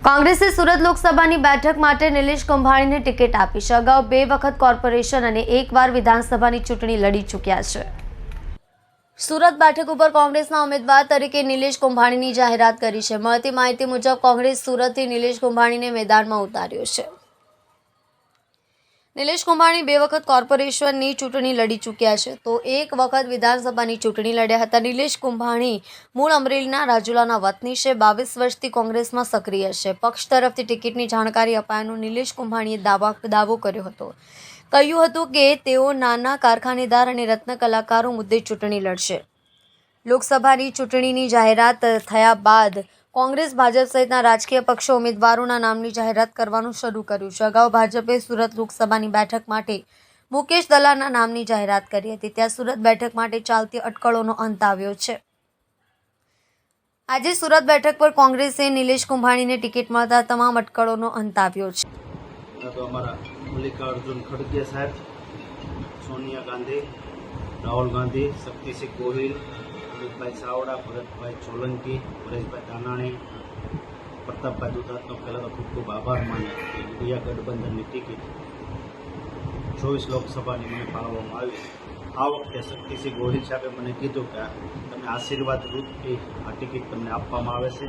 કોંગ્રેસે સુરત લોકસભાની બેઠક માટે નિલેશ કુંભાણીને ટિકિટ આપી છે। અગાઉ 2 વખત કોર્પોરેશન અને 1 વાર વિધાનસભાની ચૂંટણી લડી ચૂક્યા છે। સુરત બેઠક ઉપર કોંગ્રેસના ઉમેદવાર તરીકે નિલેશ કુંભાણીની જાહેરાત કરી છે। મળતી માહિતી મુજબ કોંગ્રેસ સુરતથી નિલેશ કુંભાણીને મેદાનમાં ઉતાર્યો છે। નિલેશ કુંભાણી 2 વખત કોર્પોરેશનની ચૂંટણી લડી ચૂક્યા છે તો 1 વખત વિધાનસભાની ચૂંટણી લડ્યા હતા। નિલેશ કુંભાણી મૂળ અમરેલીના રાજુલાના વતની છે। 22 વર્ષથી કોંગ્રેસમાં સક્રિય છે। પક્ષ તરફથી ટિકિટની જાણકારી અપાયાનું નિલેશ કુંભાણીએ દાવો કર્યો હતો। કહ્યું હતું કે તેઓ નાના કારખાનેદાર અને રત્ન કલાકારો મુદ્દે ચૂંટણી લડશે। લોકસભાની ચૂંટણીની જાહેરાત થયા બાદ કોંગ્રેસ ભાજપ સહિતના રાજકીય પક્ષો ઉમેદવારોના નામની જાહેરાત કરવાનું શરૂ કર્યું છે। અગાઉ ભાજપે સુરત લોકસભાની બેઠક માટે મુકેશ દલાલના નામની જાહેરાત કરી હતી। ત્યાં સુરત બેઠક માટે ચાલતી અટકળોનો અંત આવ્યો છે। આજે સુરત બેઠક પર કોંગ્રેસે નિલેશ કુંભાણીને ટિકિટ મળતા તમામ અટકળોનો અંત આવ્યો છે। तो हमारा मल्लिकार्जुन खड़गे साहब, सोनिया गांधी, राहुल गांधी, शक्ति सिंह गोहिल, अमित भाई सावड़ा, भरत भाई सोलंकी, परेश भाई दानाणी, प्रताप भाई दुधात पहला तो खूब खूब आभार माने। इंडिया गठबंधन की टिकિટ 24 લોકસભાની મને ફાળવવામાં આવી। આ વખતે શક્તિસિંહ ગોહિલ સાહેબે મને કીધું કે તમે આશીર્વાદ રૂપથી આ ટિકિટ તમને આપવામાં આવે છે।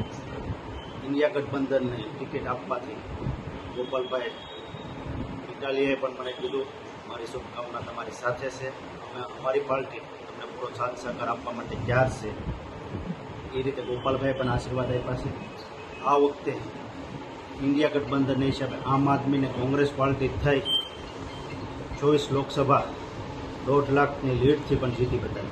ઇન્ડિયા ગઠબંધનને ટિકિટ આપવાથી ગોપાલભાઈ ઇટાલીએ પણ મને કીધું મારી શુભકામના તમારી સાથે છે। અમે અમારી પાર્ટી તમને પૂરો સાથ સહકાર આપવા માટે તૈયાર છે। એ રીતે ગોપાલભાઈ પણ આશીર્વાદ આપ્યા છે। આ વખતે ઇન્ડિયા ગઠબંધન હિસાબે આમ આદમી ને કોંગ્રેસ પાર્ટી થઈ 24 લોકસભા 1.5 લાખની લીડથી પણ જીતી બતાવી।